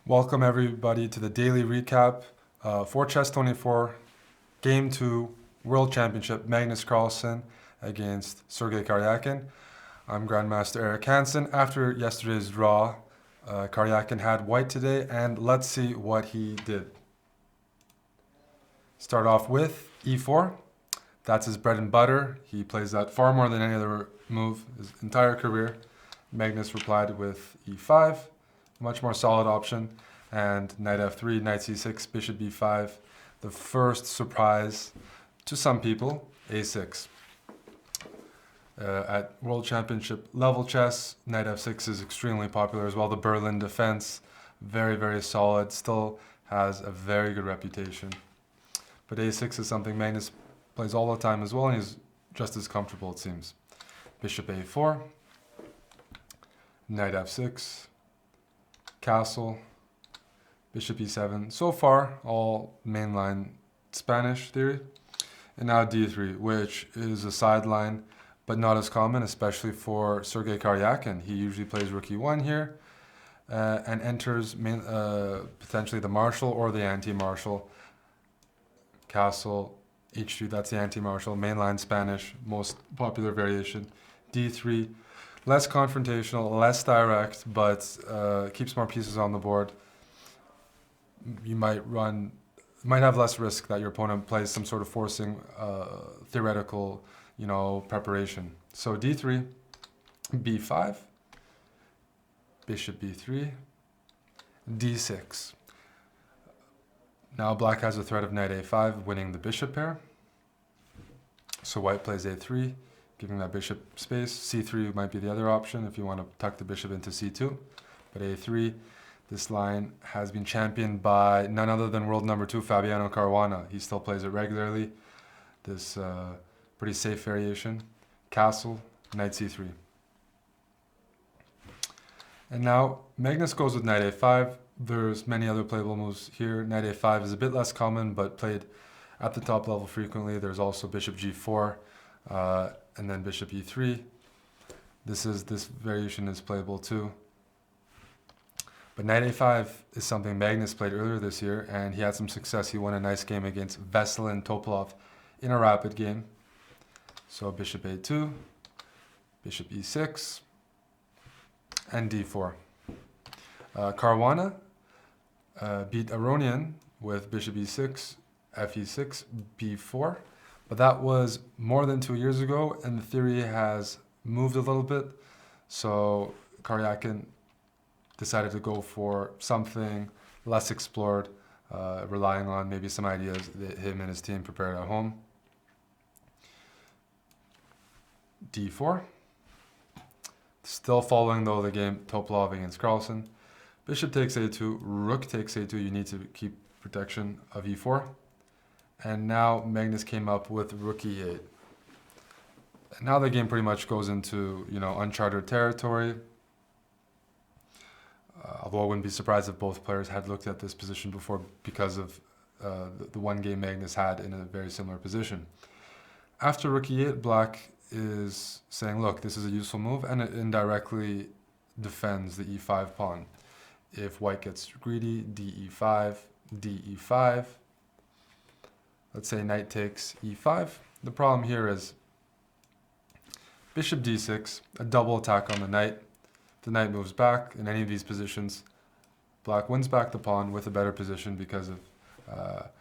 Welcome everybody to the daily recap for Chess 24, Game 2, World Championship, Magnus Carlsen against Sergey Karjakin. I'm Grandmaster Hansen. After yesterday's draw, Karjakin had white today, and let's see what he did. Start off with e4. That's his bread and butter. He plays that far more than any other move his entire career. Magnus replied with e5. Much more solid option, and knight f3, knight c6, bishop b5. The first surprise to some people, a6. At World Championship level chess, knight f6 is extremely popular as well. The Berlin defense, very, very solid, still has a very good reputation. But a6 is something Magnus plays all the time as well, and he's just as comfortable, it seems. Bishop a4, knight f6, castle, bishop e7. So far, all mainline Spanish theory. And now d3, which is a sideline, but not as common, especially for Sergey Karjakin. He usually plays rook e1 here and enters potentially the marshal or the anti-marshal. Castle, h2, that's the anti-marshal, mainline Spanish, most popular variation. d3. Less confrontational, less direct, but keeps more pieces on the board. You might have less risk that your opponent plays some sort of forcing theoretical, preparation. So d3, b5, bishop b3, d6. Now black has a threat of knight a5, winning the bishop pair. So white plays a3. Giving that bishop space. c3 might be the other option if you want to tuck the bishop into c2. But a3, this line has been championed by none other than world number 2, Fabiano Caruana. He still plays it regularly. This pretty safe variation. Castle, knight c3. And now Magnus goes with knight a5. There's many other playable moves here. Knight a5 is a bit less common, but played at the top level frequently. There's also bishop g4. And then bishop e3. This variation is playable too. But knight a5 is something Magnus played earlier this year, and he had some success. He won a nice game against Veselin Topalov in a rapid game. So bishop a2, bishop e6, and d4. Caruana beat Aronian with bishop e6, fe6, b4. But that was more than 2 years ago, and the theory has moved a little bit. So Karjakin decided to go for something less explored, relying on maybe some ideas that him and his team prepared at home. d4. Still following, though, the game Topalov against Carlsen. Bishop takes a2, rook takes a2. You need to keep protection of e4. And now Magnus came up with rook e8. And now the game pretty much goes into, uncharted territory. Although I wouldn't be surprised if both players had looked at this position before because of the one game Magnus had in a very similar position. After rook e8, black is saying, look, this is a useful move, and it indirectly defends the e5 pawn. If white gets greedy, de5, de5. Let's say knight takes e5. The problem here is bishop d6, a double attack on the knight. The knight moves back. In any of these positions, black wins back the pawn with a better position because of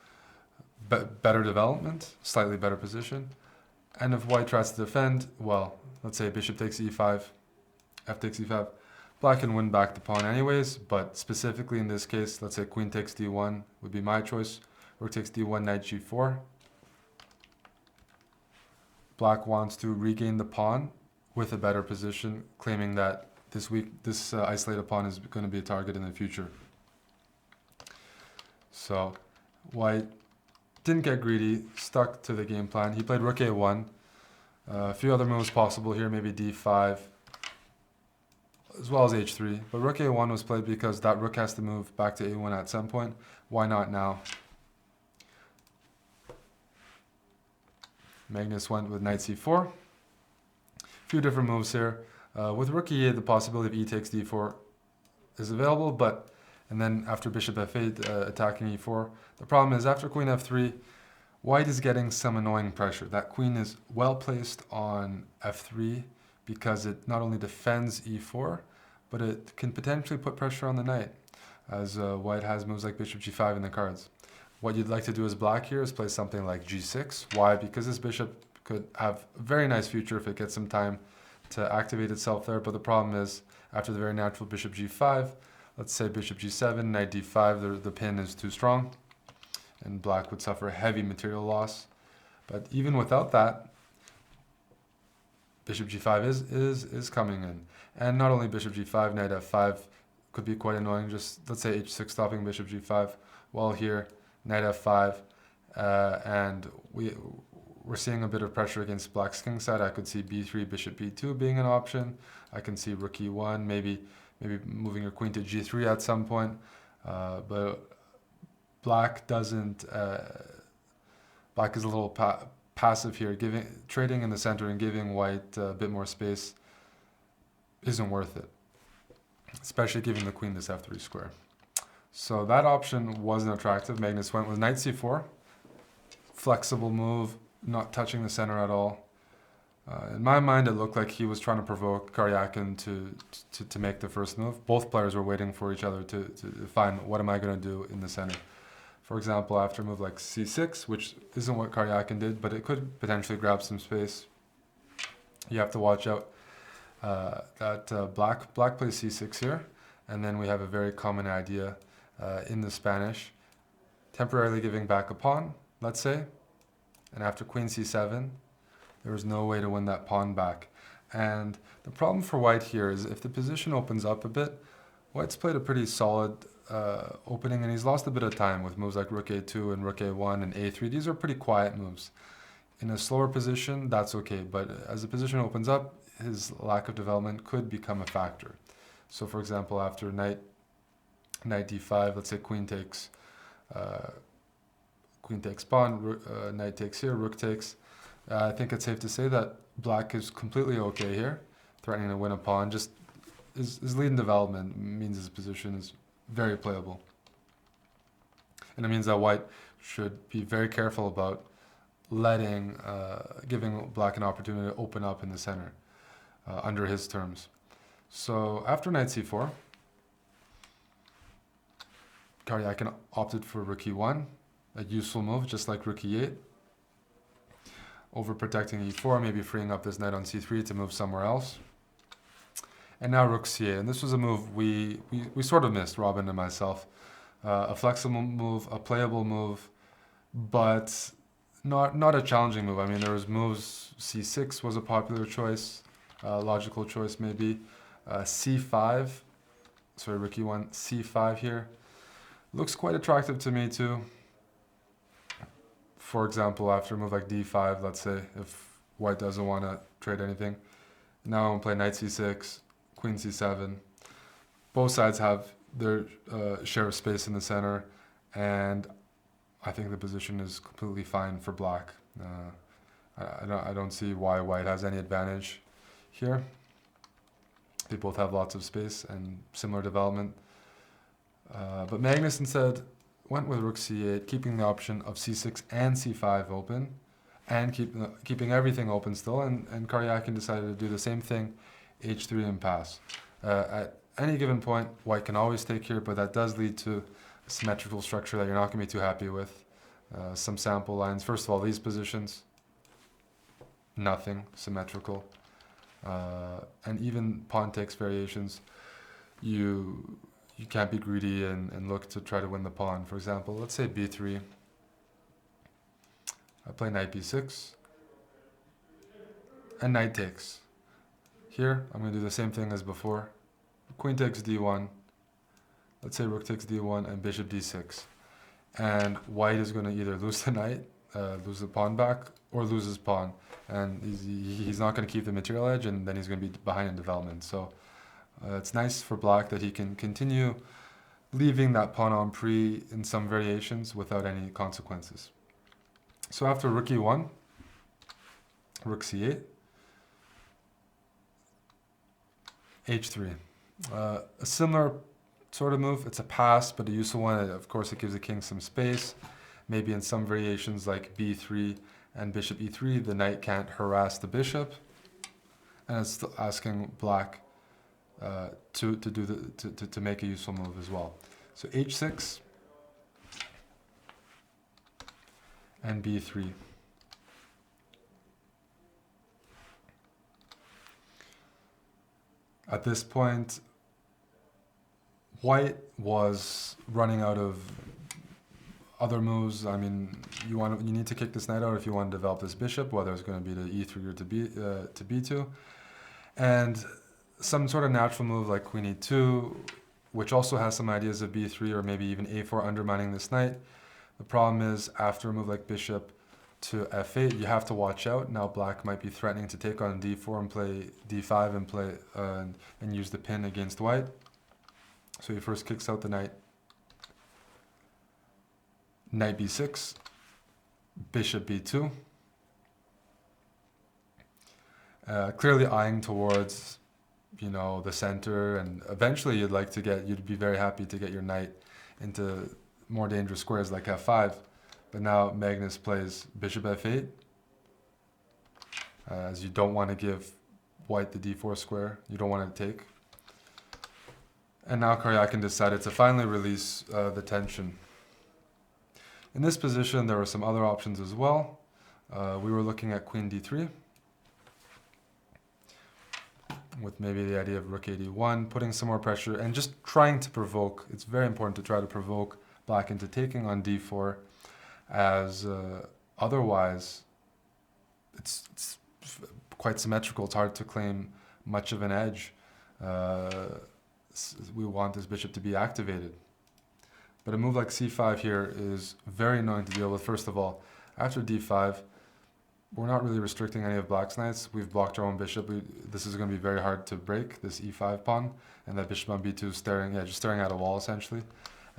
better development, slightly better position. And if white tries to defend, well, let's say bishop takes e5, f takes e5, black can win back the pawn anyways, but specifically in this case, let's say queen takes d1 would be my choice. Rook takes d1, knight g4. Black wants to regain the pawn with a better position, claiming that this isolated pawn is going to be a target in the future. So white didn't get greedy, stuck to the game plan. He played rook a1. A few other moves possible here, maybe d5, as well as h3. But rook a1 was played because that rook has to move back to a1 at some point. Why not now? Magnus went with knight c4. A few different moves here. With rook e8, the possibility of e takes d4 is available, but And then after bishop f8, attacking e4. The problem is after queen f3, white is getting some annoying pressure. That queen is well placed on f3 because it not only defends e4, but it can potentially put pressure on the knight, as white has moves like bishop g5 in the cards. What you'd like to do as black here is play something like g6. Why? Because this bishop could have a very nice future if it gets some time to activate itself there, but the problem is after the very natural bishop g5, let's say bishop g7, knight d5, the pin is too strong, and black would suffer heavy material loss. But even without that, bishop g5 is coming in. And not only bishop g5, knight f5 could be quite annoying, just let's say h6 stopping bishop g5, while here, knight f5, and we're seeing a bit of pressure against black's king side. I could see b3, bishop b2 being an option. I can see rook e1, maybe moving your queen to g3 at some point. But black doesn't. Black is a little passive here, trading in the center and giving white a bit more space isn't worth it, especially giving the queen this f3 square. So that option wasn't attractive. Magnus went with knight c4, flexible move, not touching the center at all. In my mind, it looked like he was trying to provoke Karjakin to make the first move. Both players were waiting for each other to find what am I going to do in the center. For example, after a move like c6, which isn't what Karjakin did, but it could potentially grab some space. You have to watch out that black plays c6 here, and then we have a very common idea in the Spanish, temporarily giving back a pawn, let's say, and after queen c7, there was no way to win that pawn back. And the problem for white here is if the position opens up a bit, white's played a pretty solid opening, and he's lost a bit of time with moves like rook a2 and rook a1 and a3. These are pretty quiet moves. In a slower position, that's okay, but as the position opens up, his lack of development could become a factor. So for example, after knight d5, let's say queen takes pawn, knight takes here, rook takes. I think it's safe to say that black is completely okay here, threatening to win a pawn. Just his lead in development means his position is very playable. And it means that white should be very careful about giving black an opportunity to open up in the center under his terms. So after knight c4, Karjakin opted for rook e1, a useful move, just like rook e8. Overprotecting e4, maybe freeing up this knight on c3 to move somewhere else. And now rook c8, and this was a move we sort of missed, Robin and myself. A flexible move, a playable move, but not a challenging move. I mean, there was moves, c6 was a popular choice, logical choice maybe. c5, sorry, rook e1, c5 here. Looks quite attractive to me too. For example, after a move like d5, let's say, if white doesn't want to trade anything. Now I'm going to play knight c6, queen c7. Both sides have their share of space in the center, and I think the position is completely fine for black. I don't see why white has any advantage here. They both have lots of space and similar development. But Magnus instead went with rook c8, keeping the option of c6 and c5 open, and keeping everything open still, and Karjakin decided to do the same thing, h3 and pass. At any given point, white can always take here, but that does lead to a symmetrical structure that you're not going to be too happy with. Some sample lines. First of all, these positions, nothing symmetrical. And even pawn takes variations, you can't be greedy and look to try to win the pawn. For example, let's say b3. I play knight b6, and knight takes. Here, I'm going to do the same thing as before. Queen takes d1. Let's say rook takes d1 and bishop d6. And white is going to either lose the knight, lose the pawn back, or lose his pawn. And he's not going to keep the material edge, and then he's going to be behind in development. So it's nice for black that he can continue leaving that pawn en prise in some variations without any consequences. So after rook e1, rook c8, h3. A similar sort of move. It's a pass, but a useful one. Of course, it gives the king some space. Maybe in some variations like b3 and bishop e3, the knight can't harass the bishop. And it's still asking black to make a useful move as well. So h6 and b3. At this point, white was running out of other moves. I mean, you need to kick this knight out if you want to develop this bishop, whether it's going to be to e3 or to b2, and some sort of natural move like queen e2, which also has some ideas of b3 or maybe even a4 undermining this knight. The problem is after a move like bishop to f8, you have to watch out. Now black might be threatening to take on d4 and play d5 and play and use the pin against white. So he first kicks out the knight. Knight b6, bishop b2. Clearly eyeing towards, you know, the center, and eventually you'd be very happy to get your knight into more dangerous squares like f5. But now Magnus plays bishop f8, as you don't want to give white the d4 square. You don't want to take. And now Karjakin decided to finally release the tension. In this position, there were some other options as well. We were looking at queen d3, with maybe the idea of rook a1, putting some more pressure and just trying to provoke. It's very important to try to provoke black into taking on d4, as otherwise it's quite symmetrical. It's hard to claim much of an edge. We want this bishop to be activated. But a move like c5 here is very annoying to deal with. First of all, after d5, we're not really restricting any of black's knights. We've blocked our own bishop. This is going to be very hard to break, this e5 pawn. And that bishop on b2 is just staring at a wall, essentially.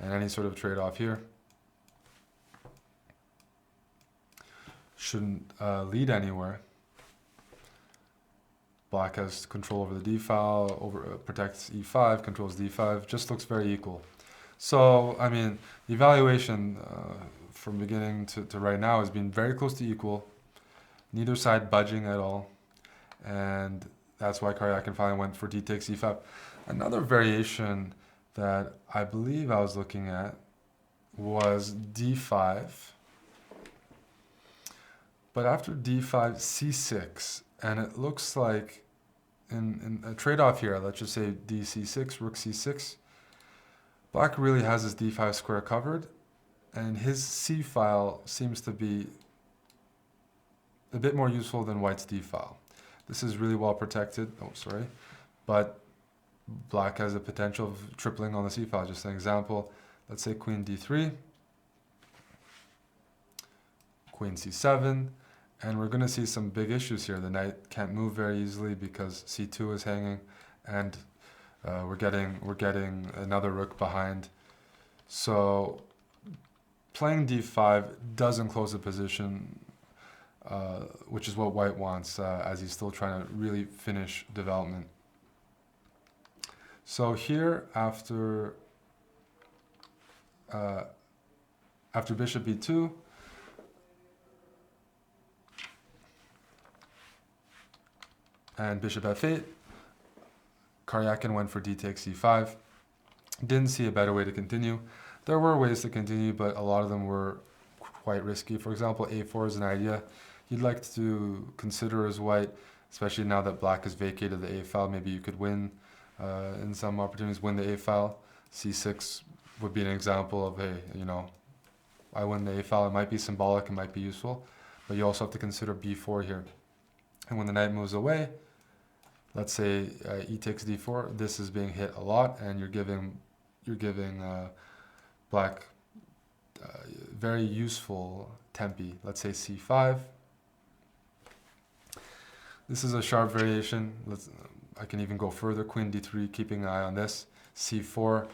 And any sort of trade-off here shouldn't lead anywhere. Black has control over the d file, protects e5, controls d5, just looks very equal. So, I mean, the evaluation from beginning to right now has been very close to equal. Neither side budging at all. And that's why Karjakin finally went for d takes e5. Another variation that I believe I was looking at was d5. But after d5, c6. And it looks like in a trade-off here, let's just say dc6, rook c6, black really has his d5 square covered, and his c file seems to be a bit more useful than white's d file. This is really well protected, but black has the potential of tripling on the c file. Just an example, let's say queen d3, queen c7, and we're going to see some big issues here. The knight can't move very easily because c2 is hanging, and we're getting another rook behind. So playing d5 doesn't close the position, which is what white wants, as he's still trying to really finish development. So here, after bishop b2, and bishop f8, Karjakin went for d takes e5. Didn't see a better way to continue. There were ways to continue, but a lot of them were quite risky. For example, a4 is an idea he'd like to consider as white, especially now that black has vacated the a file. Maybe you could win in some opportunities, win the a file. c6 would be an example of, hey, you know, I win the a file. It might be symbolic, it might be useful, but you also have to consider b4 here. And when the knight moves away, let's say e takes d4, this is being hit a lot, and you're giving black very useful tempi. Let's say c5. This is a sharp variation. I can even go further. Queen d3, keeping an eye on this. c4,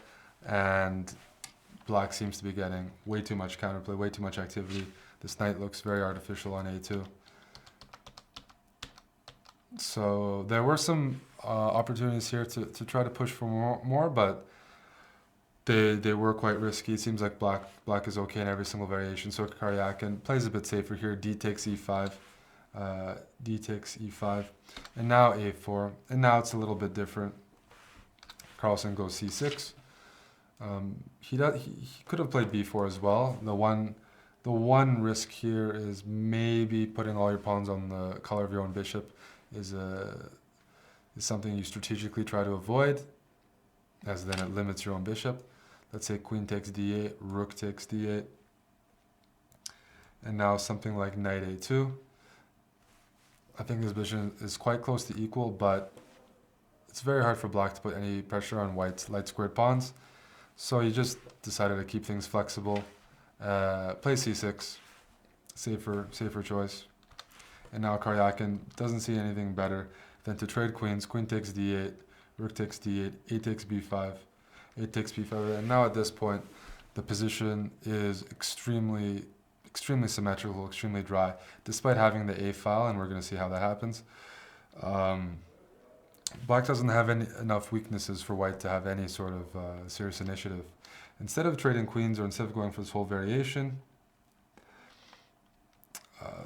and black seems to be getting way too much counterplay, way too much activity. This knight looks very artificial on a2. So there were some opportunities here to try to push for more, but They were quite risky. It seems like black is okay in every single variation. So Karjakin plays a bit safer here. D takes e5, D takes e5, and now a4. And now it's a little bit different. Carlsen goes c6. He could have played b4 as well. The one risk here is maybe putting all your pawns on the color of your own bishop is something you strategically try to avoid, as then it limits your own bishop. Let's say queen takes d8, rook takes d8, and now something like knight a2. I think this bishop is quite close to equal, but it's very hard for black to put any pressure on white's light squared pawns. So he just decided to keep things flexible. Play c6, safer choice. And now Karjakin doesn't see anything better than to trade queens. Queen takes d8, rook takes d8, a takes b5, a takes b5. And now at this point, the position is extremely symmetrical, extremely dry, despite having the a file, and we're going to see how that happens. Black doesn't have enough weaknesses for white to have any sort of serious initiative. Instead of trading queens, or instead of going for this whole variation,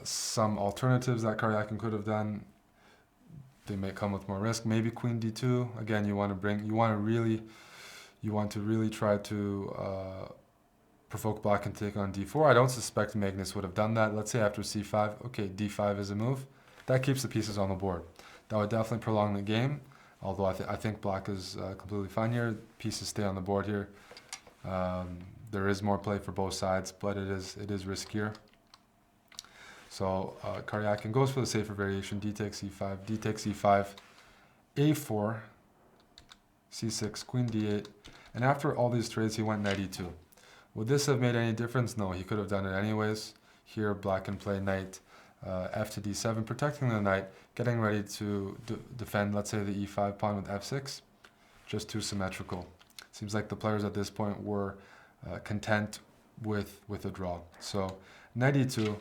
some alternatives that Karjakin could have done, they may come with more risk. Maybe queen d2. Again, you want to really try to provoke black and take on d4. I don't suspect Magnus would have done that. Let's say after c5, okay, d5 is a move. That keeps the pieces on the board. That would definitely prolong the game, although I think black is completely fine here. Pieces stay on the board here. There is more play for both sides, but it is riskier. So Karjakin goes for the safer variation. D takes e5, D takes e5, a4, c6, queen d8, and after all these trades, he went knight e2. Would this have made any difference? No, he could have done it anyways. Here, black can play knight f to d7, protecting the knight, getting ready to defend, let's say, the e5 pawn with f6. Just too symmetrical. Seems like the players at this point were content with a draw. So knight e2,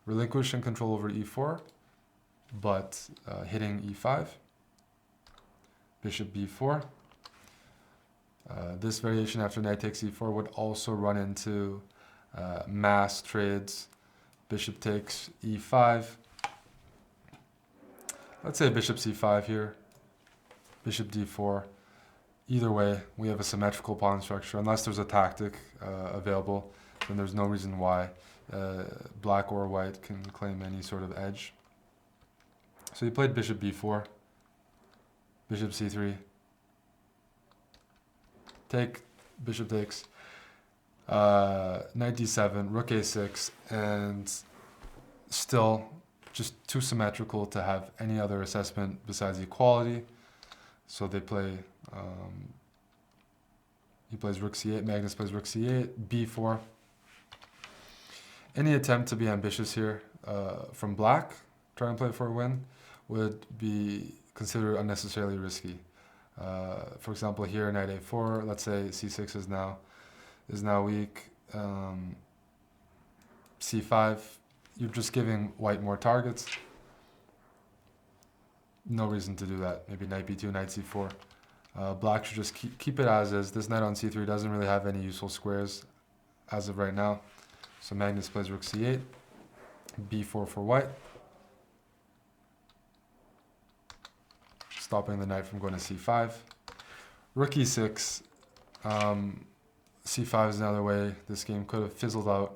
relinquishing control over e4, but hitting e5, bishop b4. This variation after knight takes e4 would also run into mass trades. Bishop takes e5. Let's say bishop c5 here. Bishop d4. Either way, we have a symmetrical pawn structure. Unless there's a tactic available, then there's no reason why black or white can claim any sort of edge. So he played bishop b4. Bishop c3. Take, bishop takes. Knight d7, rook a6, and still just too symmetrical to have any other assessment besides equality. So they play, he plays rook c8, Magnus plays rook c8, b4. Any attempt to be ambitious here from black, trying to play for a win, would be considered unnecessarily risky. For example, here, knight a4, let's say c6 is now weak. C5, you're just giving white more targets. No reason to do that. Maybe knight b2, knight c4. Black should just keep it as is. This knight on c3 doesn't really have any useful squares as of right now. So Magnus plays rook c8, b4 for white. Stopping the knight from going to c5. Rook e6. C5 is another way this game could have fizzled out.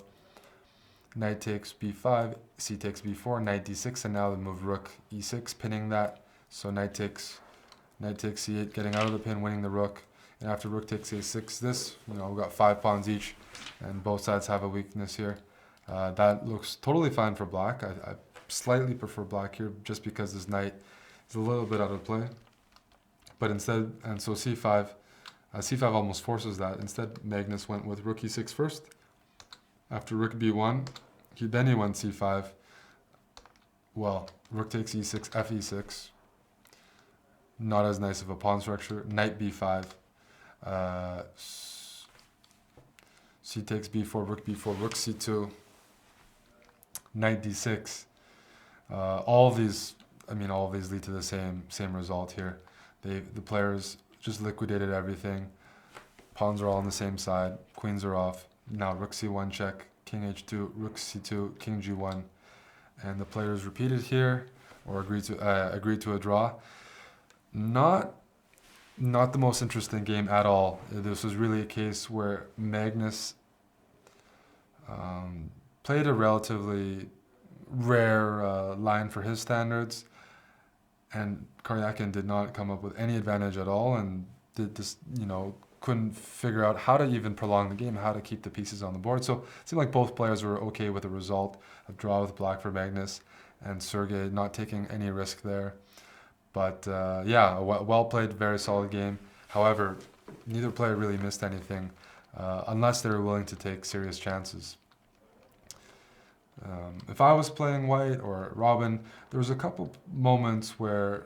Knight takes b5, c takes b4, knight d6, and now the move rook e6, pinning that. So knight takes c8, getting out of the pin, winning the rook. And after rook takes a6, this, we've got 5 pawns each, and both sides have a weakness here. That looks totally fine for black. I slightly prefer black here, just because this knight is a little bit out of play. But instead, and so c5, c5 almost forces that. Instead, Magnus went with rook e6 first. After rook b1, he went c5. Well, rook takes e6, f e6. Not as nice of a pawn structure. Knight b5. C takes b4, rook c2. Knight d6. All of these lead to the same result here. The players just liquidated everything. Pawns are all on the same side. Queens are off. Now rook c1 check, king h2, rook c2, king g1. And the players repeated here, or agreed to a draw. Not the most interesting game at all. This was really a case where Magnus played a relatively rare line for his standards, and Karjakin did not come up with any advantage at all, and did this, couldn't figure out how to even prolong the game, how to keep the pieces on the board. So it seemed like both players were okay with the result of draw with black for Magnus, and Sergey not taking any risk there. But yeah, a well played, very solid game. However, neither player really missed anything unless they were willing to take serious chances. If I was playing white or Robin, there was a couple moments where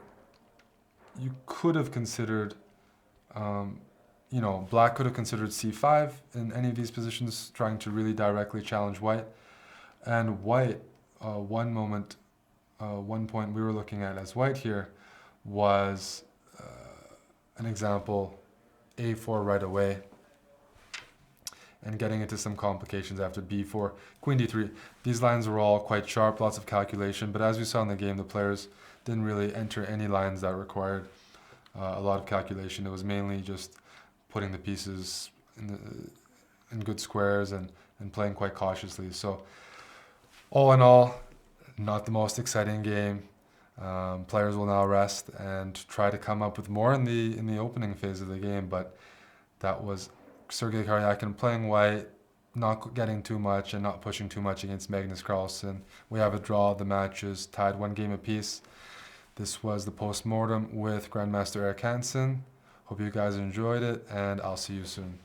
you could have considered, black could have considered c5 in any of these positions, trying to really directly challenge white. And white, one point we were looking at as white here was an example, a4 right away, and getting into some complications after b4, queen d3. These lines were all quite sharp, lots of calculation, but as we saw in the game, the players didn't really enter any lines that required a lot of calculation. It was mainly just putting the pieces in good squares and playing quite cautiously. So all in all, not the most exciting game. Players will now rest and try to come up with more in the opening phase of the game, but that was Sergey Karjakin playing white, not getting too much and not pushing too much against Magnus Carlsen. We have a draw. The match is tied 1 game apiece. This was the post-mortem with Grandmaster Hansen. Hope you guys enjoyed it, and I'll see you soon.